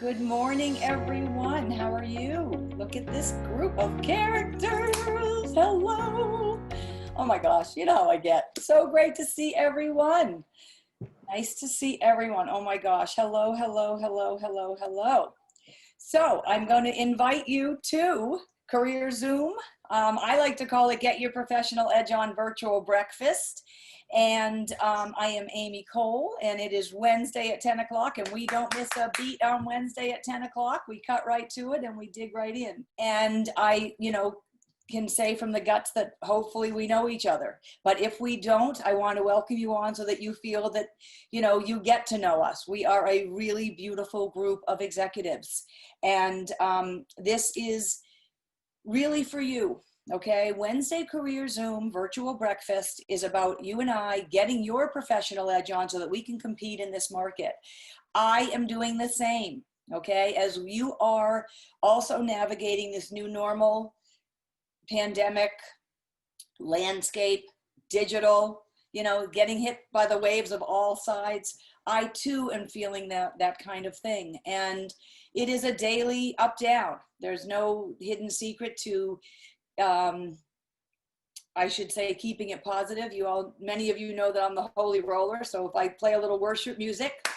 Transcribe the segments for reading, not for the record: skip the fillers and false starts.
Good morning, everyone. How are you? Look at this group of characters. Hello. Oh my gosh, you know how I get. So great to see everyone. Nice to see everyone. Oh my gosh. Hello, hello, hello, hello, hello. So I'm going to invite you to Career Zoom. I like to call it Get Your Professional Edge on Virtual Breakfast. And I am Amy Cole, and it is Wednesday at 10 o'clock, and we don't miss a beat on Wednesday at 10 o'clock. We cut right to it and we dig right in. And I can say from the guts that hopefully we know each other. But if we don't, I want to welcome you on so that you feel that, you get to know us. We are a really beautiful group of executives. And this is really for you. Okay, Wednesday Career Zoom virtual breakfast is about you and I getting your professional edge on so that we can compete in this market. I am doing the same, okay, as you are also navigating this new normal pandemic landscape, digital, getting hit by the waves of all sides. I too am feeling that kind of thing. And it is a daily up down. There's no hidden secret to I should say keeping it positive. Many of you know that I'm the holy roller. So if I play a little worship music,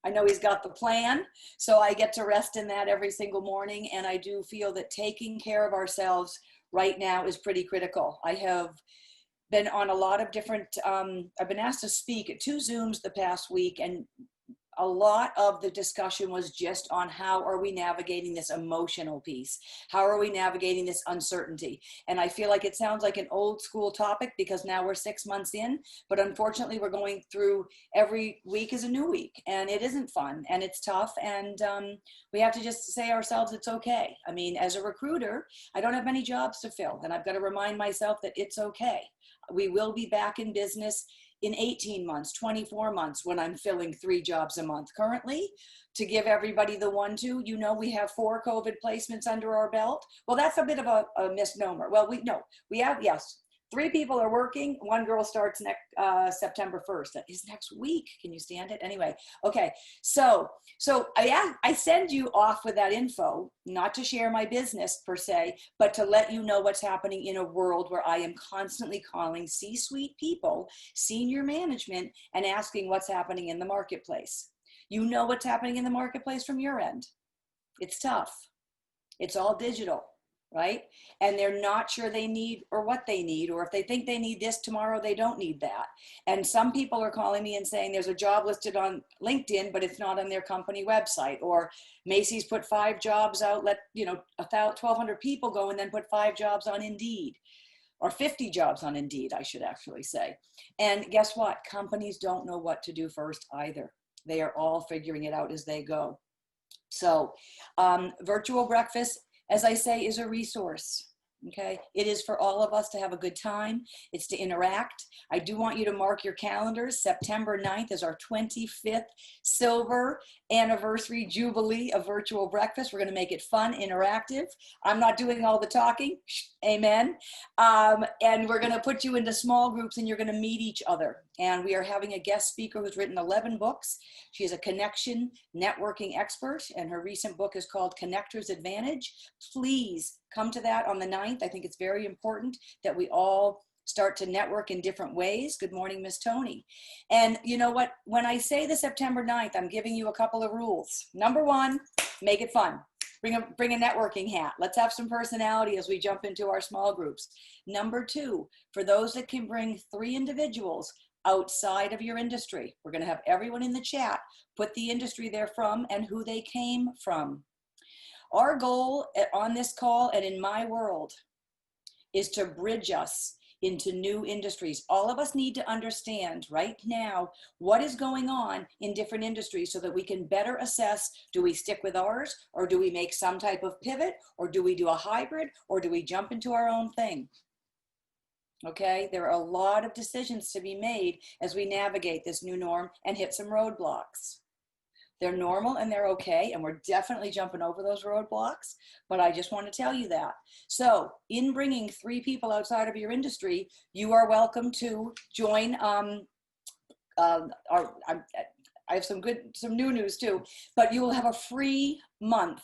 I know he's got the plan. So I get to rest in that every single morning. And I do feel that taking care of ourselves right now is pretty critical. I have been on a lot of different, I've been asked to speak at 2 Zooms the past week, and a lot of the discussion was just on how are we navigating this emotional piece? How are we navigating this uncertainty? And I feel like it sounds like an old school topic because now we're 6 months in, but unfortunately we're going through every week is a new week, and it isn't fun and it's tough. And we have to just say ourselves, it's okay. I mean, as a recruiter, I don't have many jobs to fill, and I've got to remind myself that it's okay. We will be back in business in 18 months, 24 months, when I'm filling 3 jobs a month. Currently, to give everybody the 1-2, we have 4 COVID placements under our belt. Well, that's a bit of a misnomer. Well, we have, yes, 3 people are working. 1 girl starts next September 1st. That is next week. Can you stand it? Anyway, okay. So I send you off with that info, not to share my business per se, but to let you know what's happening in a world where I am constantly calling C-suite people, senior management, and asking what's happening in the marketplace. You know what's happening in the marketplace from your end. It's tough. It's all digital, right? And they're not sure they need or what they need, or if they think they need this tomorrow, they don't need that. And some people are calling me and saying there's a job listed on LinkedIn, but it's not on their company website. Or Macy's put 5 jobs out, let 1,200 people go, and then put 5 jobs on Indeed. Or 50 jobs on Indeed, I should actually say. And guess what? Companies don't know what to do first either. They are all figuring it out as they go. So virtual breakfast, as I say, is a resource. Okay, it is for all of us to have a good time. It's to interact. I do want you to mark your calendars. September 9th is our 25th silver anniversary jubilee of virtual breakfast. We're going to make it fun, interactive. I'm not doing all the talking. Amen. And we're going to put you into small groups, and you're going to meet each other. And we are having a guest speaker who's written 11 books. She is a connection networking expert, and her recent book is called Connector's Advantage. Please come to that on the 9th. I think it's very important that we all start to network in different ways. Good morning, Miss Tony. And you know what? When I say the September 9th, I'm giving you a couple of rules. Number 1, make it fun. Bring a networking hat. Let's have some personality as we jump into our small groups. Number 2, for those that can bring 3 individuals outside of your industry, we're going to have everyone in the chat put the industry they're from and who they came from. Our goal on this call and in my world is to bridge us into new industries. All of us need to understand right now what is going on in different industries so that we can better assess, do we stick with ours, or do we make some type of pivot, or do we do a hybrid, or do we jump into our own thing? Okay, there are a lot of decisions to be made as we navigate this new norm and hit some roadblocks. They're normal and they're okay, and we're definitely jumping over those roadblocks, but I just want to tell you that. So in bringing 3 people outside of your industry, you are welcome to join I have some new news too, but you will have a free month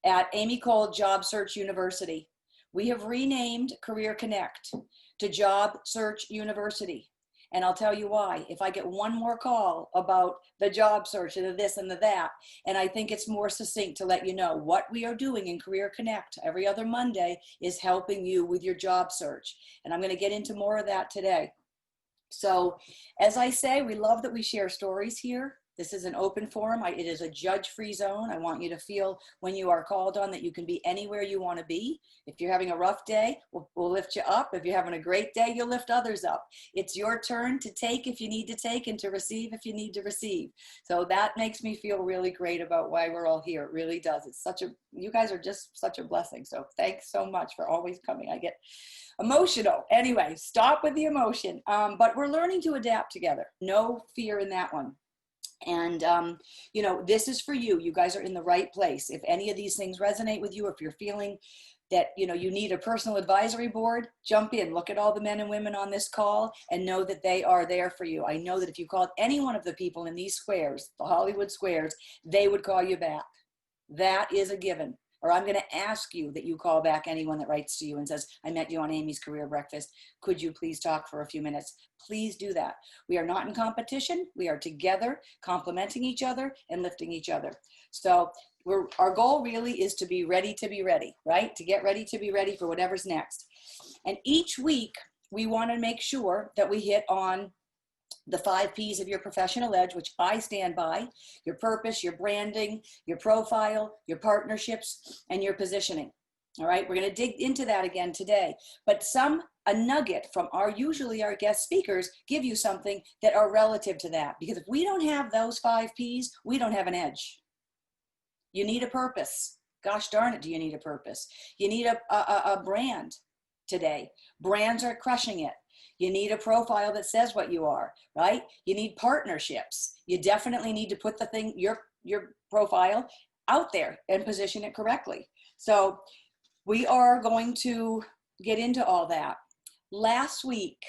at Amy Cole Job Search University. We have renamed Career Connect to Job Search University. And I'll tell you why. If I get one more call about the job search and the this and the that, and I think it's more succinct to let you know what we are doing in Career Connect every other Monday is helping you with your job search. And I'm going to get into more of that today. So as I say, we love that we share stories here. This is an open forum. It is a judge-free zone. I want you to feel when you are called on that you can be anywhere you want to be. If you're having a rough day, we'll lift you up. If you're having a great day, you'll lift others up. It's your turn to take if you need to take and to receive if you need to receive. So that makes me feel really great about why we're all here. It really does. It's you guys are just such a blessing. So thanks so much for always coming. I get emotional. Anyway, stop with the emotion. But we're learning to adapt together. No fear in that one. And, you know, this is for you. You guys are in the right place. If any of these things resonate with you, if you're feeling that, you know, you need a personal advisory board, jump in, look at all the men and women on this call and know that they are there for you. I know that if you called any one of the people in these squares, the Hollywood squares, they would call you back. That is a given. Or I'm going to ask you that you call back anyone that writes to you and says, I met you on Amy's Career Breakfast. Could you please talk for a few minutes? Please do that. We are not in competition. We are together, complementing each other and lifting each other. So our goal really is to be ready, right? To get ready to be ready for whatever's next. And each week we want to make sure that we hit on the 5 P's of your professional edge, which I stand by: your purpose, your branding, your profile, your partnerships, and your positioning. All right, we're going to dig into that again today, but a nugget from usually our guest speakers give you something that are relative to that, because if we don't have those 5 P's, we don't have an edge. You need a purpose. Gosh darn it, do you need a purpose? You need a brand today. Brands are crushing it. You need a profile that says what you are, right? You need partnerships. You definitely need to put your profile out there and position it correctly. So we are going to get into all that. Last week,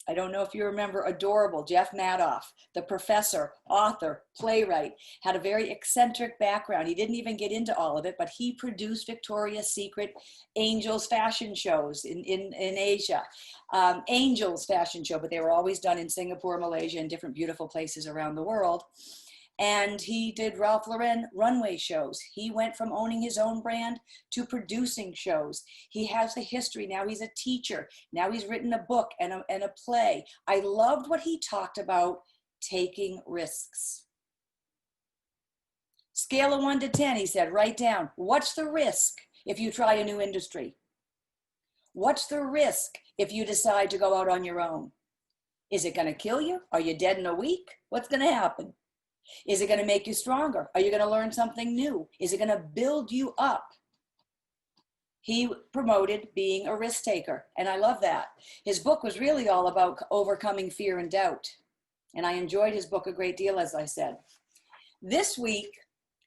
I don't know if you remember adorable Jeff Madoff, the professor, author, playwright, had a very eccentric background. He didn't even get into all of it, but he produced Victoria's Secret Angels fashion shows in Asia. Angels fashion show, but they were always done in Singapore, Malaysia, and different beautiful places around the world. And he did Ralph Lauren runway shows. He went from owning his own brand to producing shows. He has a history. Now he's a teacher. Now he's written a book and a play. I loved what he talked about: taking risks. Scale of 1 to 10, he said, write down, what's the risk if you try a new industry? What's the risk if you decide to go out on your own? Is it going to kill you? Are you dead in a week? What's going to happen? Is it going to make you stronger? Are you going to learn something new? Is it going to build you up? He promoted being a risk taker, and I love that. His book was really all about overcoming fear and doubt, and I enjoyed his book a great deal, as I said. This week,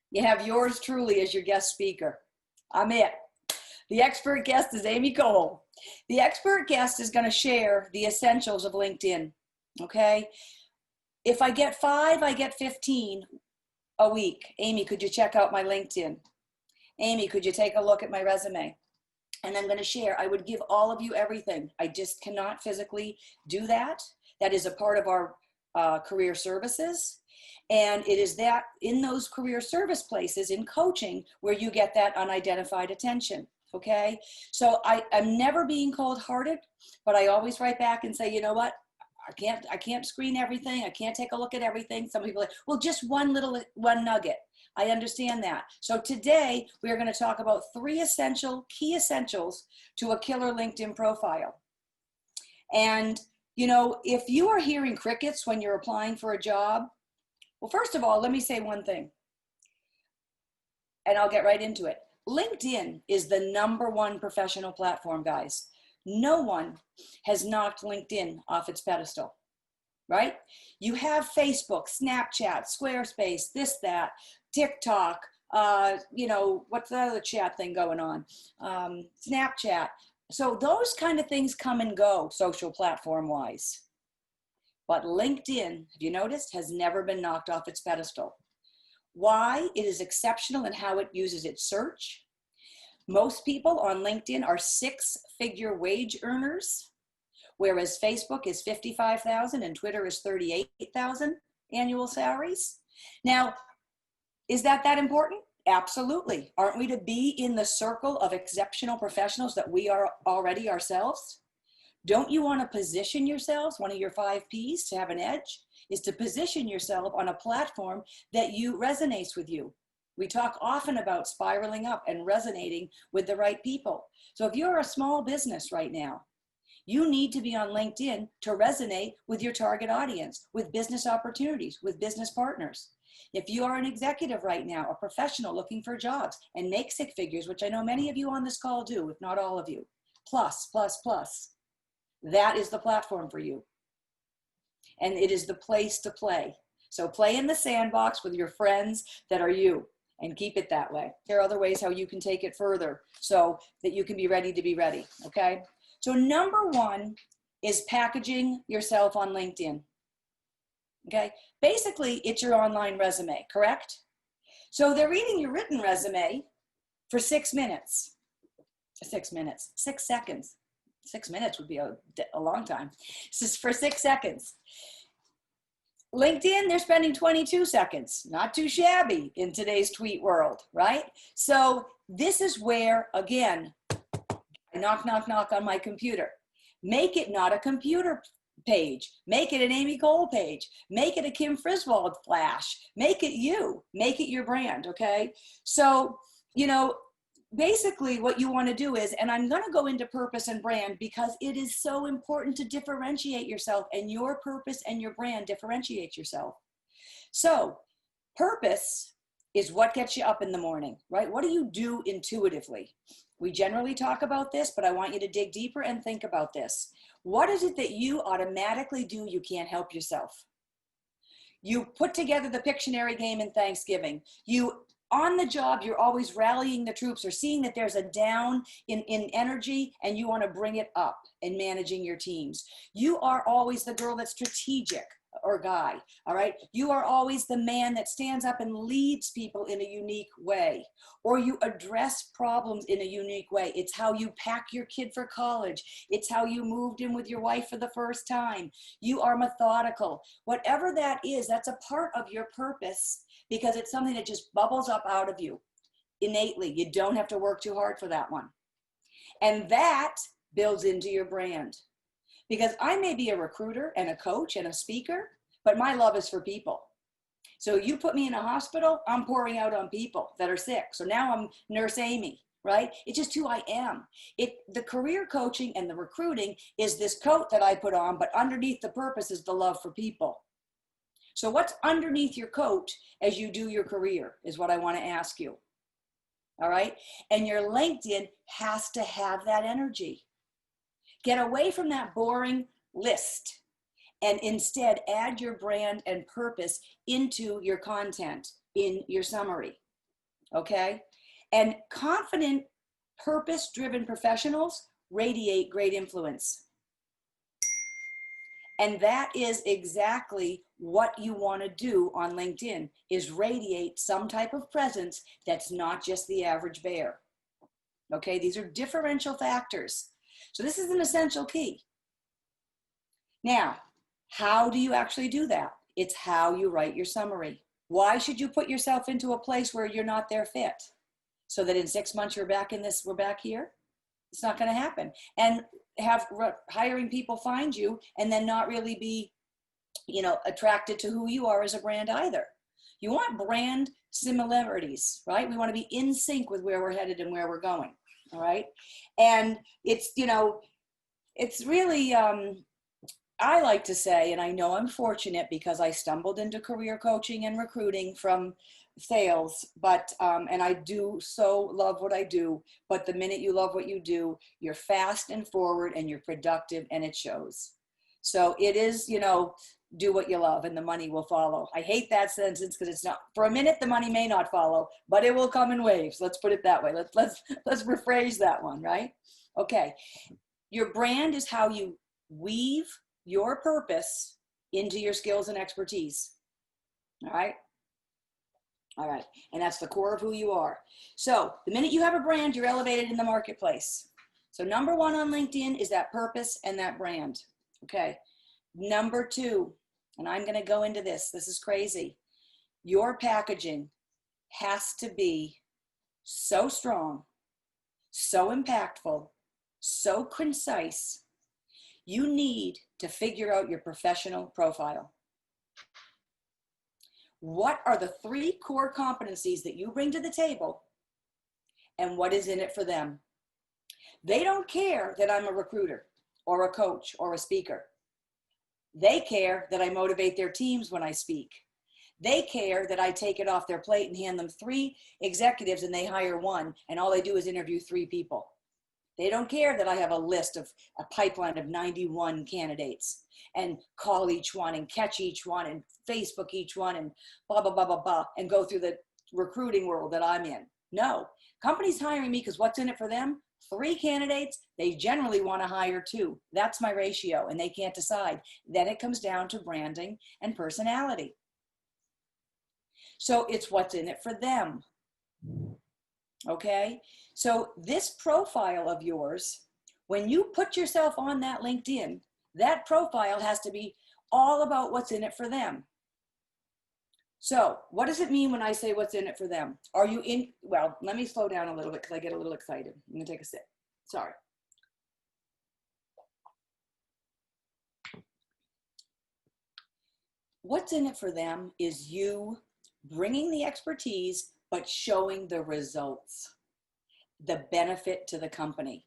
you have yours truly as your guest speaker. I'm it. The expert guest is Amy Cole. The expert guest is going to share the essentials of LinkedIn, okay? If I get 5, I get 15 a week. Amy, could you check out my LinkedIn? Amy, could you take a look at my resume? And I'm going to share. I would give all of you everything. I just cannot physically do that. That is a part of our career services. And it is that in those career service places in coaching where you get that unidentified attention. Okay. So I'm never being cold-hearted, but I always write back and say, you know what? I can't screen everything. I can't take a look at everything. Some people are like, well, just one nugget. I understand that. So today we are going to talk about 3 key essentials to a killer LinkedIn profile. And, you know, if you are hearing crickets when you're applying for a job, well, first of all, let me say one thing, and I'll get right into it. LinkedIn is the #1 professional platform, guys. No one has knocked LinkedIn off its pedestal, right? You have Facebook, Snapchat, Squarespace, this, that, TikTok, you know, what's the other chat thing going on? Snapchat. So those kind of things come and go social platform wise. But LinkedIn, have you noticed, has never been knocked off its pedestal. Why? It is exceptional in how it uses its search. Most people on LinkedIn are six-figure wage earners, whereas Facebook is 55,000 and Twitter is 38,000 annual salaries. Now, is that important? Absolutely. Aren't we to be in the circle of exceptional professionals that we are already ourselves? Don't you want to position yourselves? One of your 5 P's to have an edge is to position yourself on a platform that resonates with you. We talk often about spiraling up and resonating with the right people. So if you're a small business right now, you need to be on LinkedIn to resonate with your target audience, with business opportunities, with business partners. If you are an executive right now, a professional looking for jobs and make 6 figures, which I know many of you on this call do, if not all of you, plus, that is the platform for you. And it is the place to play. So play in the sandbox with your friends that are you and keep it that way. There are other ways how you can take it further so that you can be ready to be ready, okay? So number 1 is packaging yourself on LinkedIn, okay? Basically, it's your online resume, correct? So they're reading your written resume for 6 minutes. 6 minutes, 6 seconds. 6 minutes would be a long time. This is for 6 seconds. LinkedIn, they're spending 22 seconds. Not too shabby in today's tweet world, right? So this is where, again, I knock on my computer. Make it not a computer page. Make it an Amy Cole page. Make it a Kim Friswold flash. Make it you. Make it your brand, okay? So, basically what you want to do is, and I'm going to go into purpose and brand because it is so important to differentiate yourself, and your purpose and your brand differentiate yourself. So purpose is what gets you up in the morning, right? What do you do intuitively? We generally talk about this, but I want you to dig deeper and think about this. What is it that you automatically do you can't help yourself? You put together the Pictionary game in Thanksgiving. On the job, you're always rallying the troops or seeing that there's a down in energy and you want to bring it up in managing your teams. You are always the girl that's strategic, or guy, all right? You are always the man that stands up and leads people in a unique way, or you address problems in a unique way. It's how you pack your kid for college. It's how you moved in with your wife for the first time. You are methodical. Whatever that is, that's a part of your purpose, because it's something that just bubbles up out of you innately. You don't have to work too hard for that one. And that builds into your brand. Because I may be a recruiter and a coach and a speaker, but my love is for people. So you put me in a hospital, I'm pouring out on people that are sick. So now I'm Nurse Amy, right? It's just who I am. The career coaching and the recruiting is this coat that I put on, but underneath the purpose is the love for people. So what's underneath your coat as you do your career is what I want to ask you. All right? And your LinkedIn has to have that energy. Get away from that boring list and instead add your brand and purpose into your content, in your summary, okay? And confident, purpose-driven professionals radiate great influence. And that is exactly what you want to do on LinkedIn, is radiate some type of presence that's not just the average bear. Okay, these are differential factors. So this is an essential key. Now, how do you actually do that? It's how you write your summary. Why should you put yourself into a place where you're not their fit? So that in 6 months we're back here? It's not going to happen. And have hiring people find you and then not really be, attracted to who you are as a brand either. You want brand similarities, right? We want to be in sync with where we're headed and where we're going. All right. And it's, it's really, I like to say, and I know I'm fortunate because I stumbled into career coaching and recruiting from sales, but, and I do so love what I do, but the minute you love what you do, you're fast and forward and you're productive, and it shows. So it is, do what you love and the money will follow. I hate that sentence because it's not, for a minute, the money may not follow, but it will come in waves. Let's put it that way. Let's rephrase that one, right? Okay. Your brand is how you weave your purpose into your skills and expertise. All right. All right. And that's the core of who you are. So the minute you have a brand, you're elevated in the marketplace. So number one on LinkedIn is that purpose and that brand. Okay. Number two, and I'm going to go into this. This is crazy. Your packaging has to be so strong, so impactful, so concise. You need to figure out your professional profile. What are the 3 core competencies that you bring to the table, and what is in it for them? They don't care that I'm a recruiter or a coach or a speaker. They care that I motivate their teams when I speak. They care that I take it off their plate and hand them 3 executives and they hire 1, and all they do is interview 3 people. They don't care that I have a list of a pipeline of 91 candidates and call each one and catch each one and Facebook each one and blah, blah, blah, blah, blah, and go through the recruiting world that I'm in. No, companies hiring me because what's in it for them? 3 candidates, they generally want to hire 2. That's my ratio, and they can't decide. Then it comes down to branding and personality. So it's what's in it for them. Okay, so this profile of yours, when you put yourself on that LinkedIn, that profile has to be all about what's in it for them. So what does it mean when I say what's in it for them? Are you in, well, let me slow down a little bit because I get a little excited. I'm gonna take a sip. Sorry. What's in it for them is you bringing the expertise, but showing the results, the benefit to the company.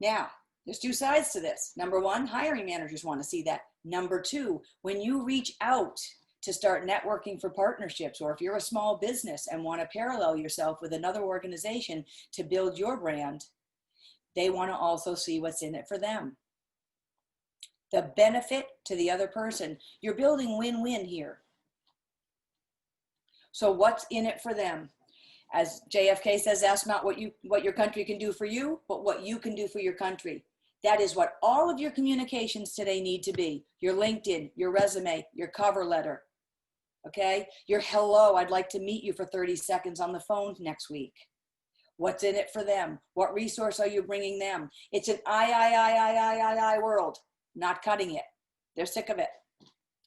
Now, there's 2 sides to this. Number 1, hiring managers want to see that. Number 2, when you reach out to start networking for partnerships, or if you're a small business and want to parallel yourself with another organization to build your brand, they want to also see what's in it for them. The benefit to the other person. You're building win-win here. So what's in it for them? As JFK says, ask not what your country can do for you, but what you can do for your country. That is what all of your communications today need to be. Your LinkedIn, your resume, your cover letter, okay? Your hello, I'd like to meet you for 30 seconds on the phone next week. What's in it for them? What resource are you bringing them? It's an I world, not cutting it. They're sick of it.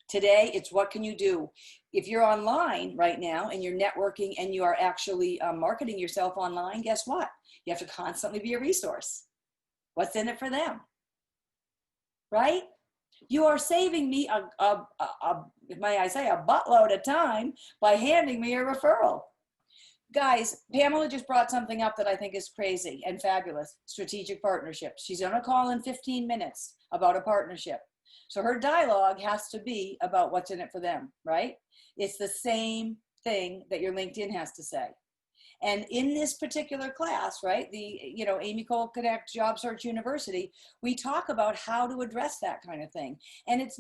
Today, it's what can you do? If you're online right now and you're networking and you are actually marketing yourself online, guess what? You have to constantly be a resource. What's in it for them? Right? You are saving me may I say, a buttload of time by handing me a referral. Guys, Pamela just brought something up that I think is crazy and fabulous. Strategic partnerships. She's going to call in 15 minutes about a partnership. So her dialogue has to be about what's in it for them, right? It's the same thing that your LinkedIn has to say. And in this particular class, right, the, Amy Cole Connect Job Search University, we talk about how to address that kind of thing. And it's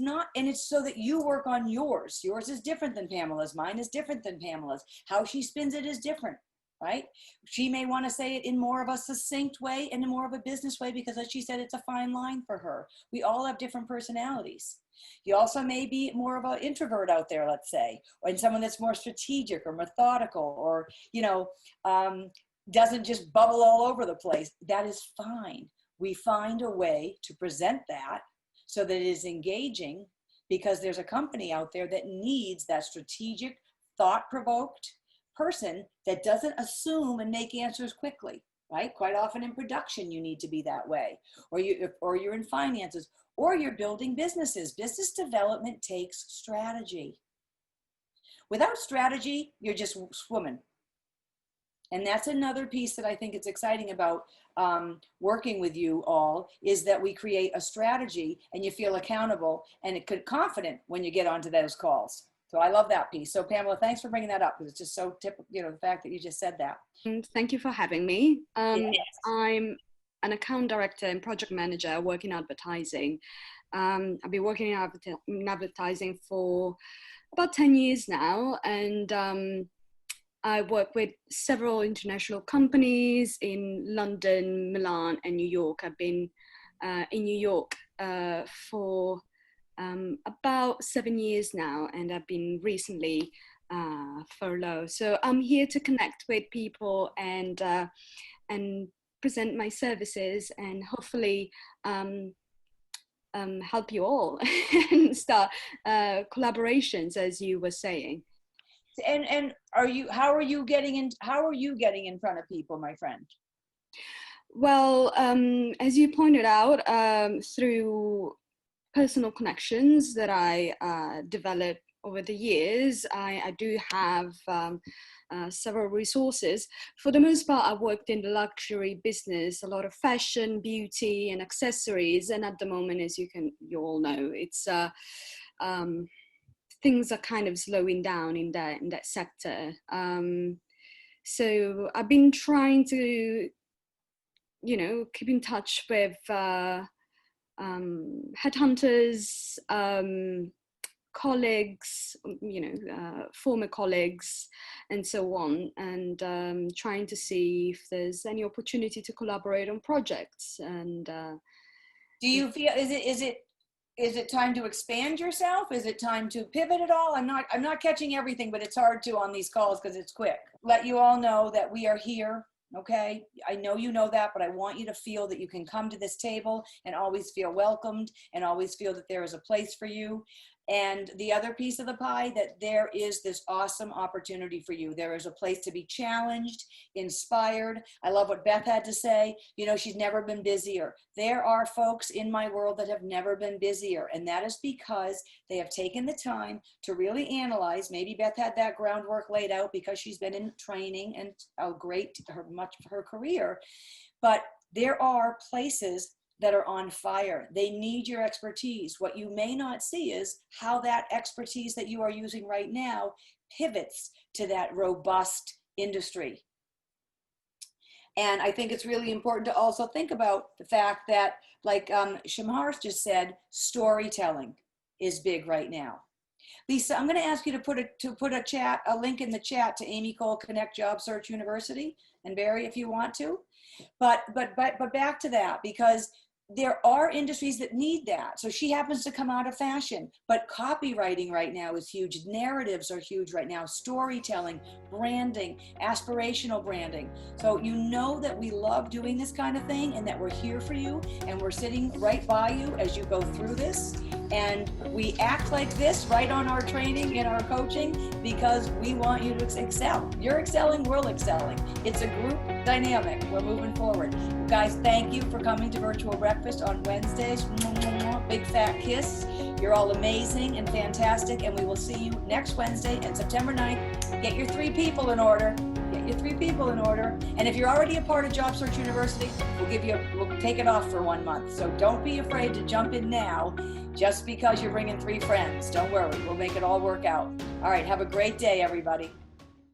so that you work on yours. Yours is different than Pamela's. Mine is different than Pamela's. How she spins it is different, right? She may want to say it in more of a succinct way and in more of a business way because, as she said, it's a fine line for her. We all have different personalities. You also may be more of an introvert out there, let's say, or someone that's more strategic or methodical or, doesn't just bubble all over the place. That is fine. We find a way to present that so that it is engaging because there's a company out there that needs that strategic, thought-provoked person that doesn't assume and make answers quickly, right? Quite often in production, you need to be that way, or you're in finances, or you're building businesses. Business development takes strategy. Without strategy, you're just swimming. And that's another piece that I think it's exciting about working with you all is that we create a strategy and you feel accountable and confident when you get onto those calls. So I love that piece. So Pamela, thanks for bringing that up because it's just so typical, the fact that you just said that. Thank you for having me. Yes. I'm an account director and project manager working in advertising. I've been working in advertising for about 10 years now, and I work with several international companies in London, Milan, and New York. I've been in New York for about 7 years now, and I've been recently furloughed. So I'm here to connect with people and present my services and hopefully help you all and start collaborations, as you were saying. And how are you getting in front of people, my friend? Well, as you pointed out, through personal connections that I developed over the years, I do have several resources. For the most part, I've worked in the luxury business, a lot of fashion, beauty, and accessories. And at the moment, as you all know, it's things are kind of slowing down in that sector. So I've been trying to, keep in touch with headhunters, colleagues, former colleagues, and so on, and trying to see if there's any opportunity to collaborate on projects. And do you feel is it time to expand yourself? Is it time to pivot at all? I'm not catching everything, but it's hard to on these calls because it's quick. Let you all know that we are here. Okay, I know you know that, but I want you to feel that you can come to this table and always feel welcomed and always feel that there is a place for you. And the other piece of the pie, that there is this awesome opportunity for you. There is a place to be challenged, inspired. I love what Beth had to say. She's never been busier. There are folks in my world that have never been busier. And that is because they have taken the time to really analyze. Maybe Beth had that groundwork laid out because she's been in training and much of her career. But there are places that are on fire. They need your expertise. What you may not see is how that expertise that you are using right now pivots to that robust industry. And I think it's really important to also think about the fact that, like Shamar just said, storytelling is big right now. Lisa, I'm going to ask you to put a link in the chat to Amy Cole Connect Job Search University, and Barry, if you want to. But back to that, because there are industries that need that. So she happens to come out of fashion, but copywriting right now is huge. Narratives are huge right now. Storytelling, branding, aspirational branding. So you know that we love doing this kind of thing and that we're here for you and we're sitting right by you as you go through this. And we act like this right on our training and our coaching because we want you to excel. You're excelling, we're excelling. It's a group dynamic. We're moving forward. Guys, thank you for coming to Virtual Breakfast on Wednesdays. Big fat kiss. You're all amazing and fantastic, and we will see you next Wednesday and September 9th. Get your 3 people in order. Get your 3 people in order. And if you're already a part of Job Search University, we'll take it off for 1 month. So don't be afraid to jump in now just because you're bringing 3 friends. Don't worry, we'll make it all work out. All right, have a great day, everybody.